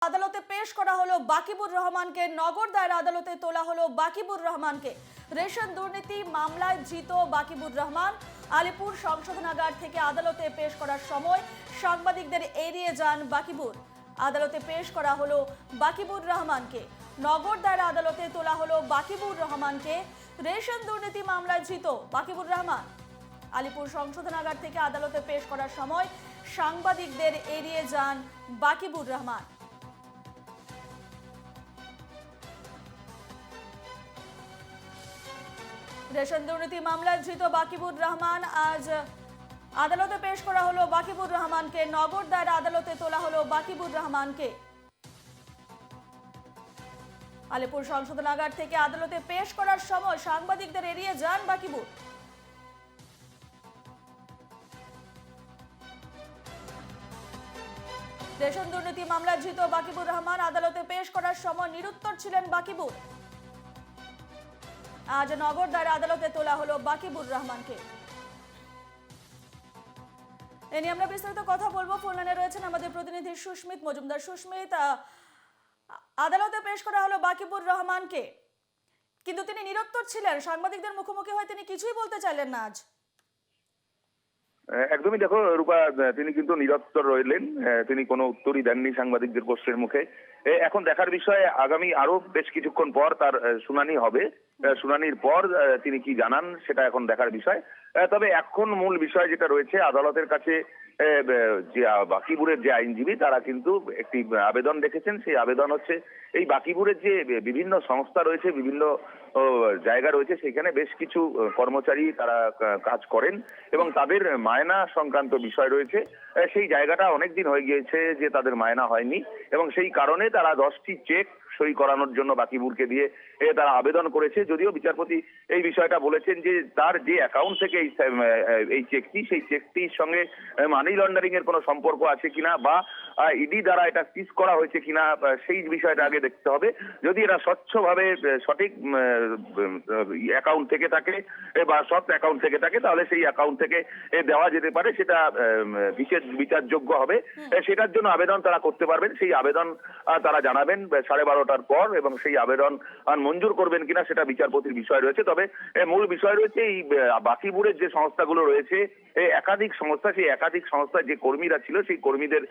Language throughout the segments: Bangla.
আদালতে পেশ করা হলো বাকিবুর রহমানকে। নগর দায়রা আদালতে তোলা হলো বাকিবুর রহমানকে। রেশন দুর্নীতি মামলায় ধৃত বাকিবুর রহমান আলিপুর সংশোধনাগার থেকে আদালতে পেশ করার সময় সাংবাদিকদের এড়িয়ে যান বাকিবুর। আদালতে পেশ করা হলো বাকিবুর রহমানকে। নগর দায়রা আদালতে তোলা হলো বাকিবুর রহমানকে। রেশন দুর্নীতি মামলায় ধৃত বাকিবুর রহমান আলিপুর সংশোধনাগার থেকে আদালতে পেশ করার সময় সাংবাদিকদের এড়িয়ে যান বাকিবুর রহমান। রেশন দুর্নীতি মামলায় ধৃত বাকিবুর রহমান আজ আদালতে পেশ করা হলো বাকিবুর রহমানকে। নগর দায়রা আদালতে তোলা হলো বাকিবুর রহমানকে। আলিপুর সংশোধনাগার থেকে আদালতে পেশ করার সময় সাংবাদিকদের এড়িয়ে যান বাকিবুর। রেশন দুর্নীতি মামলায় ধৃত বাকিবুর রহমান আদালতে পেশ করার সময় নিরুত্তর ছিলেন বাকিবুর। আজ নগর দায়রা আদালতে তোলা হলো বাকিবুর রহমানকে। এ নিয়ে আমরা বিস্তারিত কথা বলবো। ফোন লাইনে রয়েছেন আমাদের প্রতিনিধি সুস্মিত মজুমদার। সুস্মিত, আদালতে পেশ করা হলো বাকিবুর রহমানকে, কিন্তু তিনি নিরুত্তর ছিলেন। সাংবাদিকদের মুখোমুখি হয়ে তিনি কিছুই বলতে চাইলেন না আজ। একদমই, দেখো রূপা, তিনি কিন্তু নিরুত্তর রইলেন। তিনি কোনো উত্তরই দেননি সাংবাদিকদের প্রশ্নের মুখে। এখন দেখার বিষয়, আগামী আরো বেশ কিছুক্ষণ পর তার শুনানি হবে। শুনানির পর তিনি কি জানান সেটা এখন দেখার বিষয়। তবে এখন মূল বিষয় যেটা রয়েছে, আদালতের কাছে যে বাকিবুরের যে আইনজীবী তারা কিন্তু একটি আবেদন রেখেছেন। সেই আবেদন হচ্ছে এই বাকিবুরের যে বিভিন্ন সংস্থা রয়েছে, বিভিন্ন জায়গা রয়েছে, সেখানে বেশ কিছু কর্মচারী তারা কাজ করেন এবং তাদের মায়না সংক্রান্ত বিষয় রয়েছে। সেই জায়গাটা অনেকদিন হয়ে গিয়েছে যে তাদের মায়না হয়নি এবং সেই কারণে তারা 10টি চেক সই করানোর জন্য বাকিবুরকে দিয়ে তারা আবেদন করেছে। যদিও বিচারপতি এই বিষয়টা বলেছেন যে তার যে অ্যাকাউন্ট থেকে এই চেকটি, সেই চেকটির সঙ্গে মানি লন্ডারিং এর কোনো সম্পর্ক আছে কিনা বা ইডি দ্বারা এটা সিজ করা হয়েছে কিনা সেই বিষয়টা আগে দেখতে হবে। যদি এরা স্বচ্ছভাবে সঠিক অ্যাকাউন্ট থেকে থাকে বা সৎ অ্যাকাউন্ট থেকে থাকে, তাহলে সেই অ্যাকাউন্ট থেকে দেওয়া যেতে পারে, সেটা বিচারযোগ্য হবে। সেটার জন্য আবেদন তারা করতে পারবেন। সেই আবেদন তারা জানাবেন 12:30টার পর এবং সেই আবেদন মঞ্জুর করবেন কিনা সেটা বিচারপতির বিষয় রয়েছে। তবে মূল বিষয় রয়েছে এই বাকিবুরের যে সংস্থাগুলো রয়েছে, একাধিক সংস্থা, সেই একাধিক সংস্থায় যে কর্মীরা ছিল সেই কর্মীদের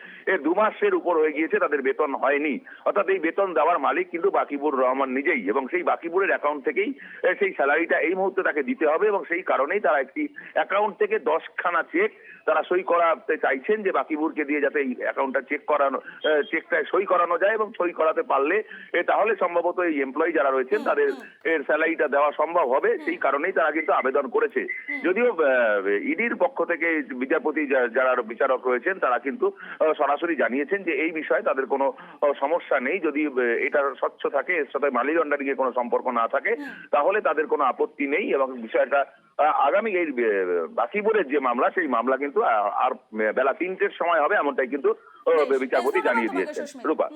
2 মাসের উপর হয়ে গিয়েছে তাদের বেতন হয়নি। অর্থাৎ এই বেতন দেওয়ার মালিক কিন্তু বাকিবুর রহমান নিজেই এবং সেই বাকিবুরের অ্যাকাউন্ট থেকেই সেই স্যালারিটা এই মুহূর্তে তাকে দিতে হবে এবং সেই কারণেই তারা একটি অ্যাকাউন্ট থেকে 10খানা চেক তারা সই করাতে চাইছেন যে বাকিবুরকে দিয়ে যাতে এই অ্যাকাউন্টটা চেকটা সই করানো যায় এবং সই করাতে পারলে তাহলে সম্ভবত এই এমপ্লয়ি যারা রয়েছেন তাদের স্যালারিটা দেওয়া সম্ভব হবে। সেই কারণেই তারা কিন্তু আবেদন করেছে। যদিও ইডির পক্ষ থেকে বিচারপতি যারা বিচারক রয়েছেন তারা কিন্তু সরাসরি জানিয়েছেন যে এই বিষয়ে তাদের কোনো সমস্যা নেই। যদি এটা স্বচ্ছ থাকে, এর সাথে মানি লন্ডারিং এর কোনো সম্পর্ক না থাকে, তাহলে তাদের কোনো আপত্তি নেই এবং বিষয়টা আগামী এই বাকিবুরের যে মামলা, সেই মামলা কিন্তু আর বেলা 3টের সময় হবে, এমনটাই কিন্তু বিচারপতি জানিয়ে দিয়েছেন। রূপা।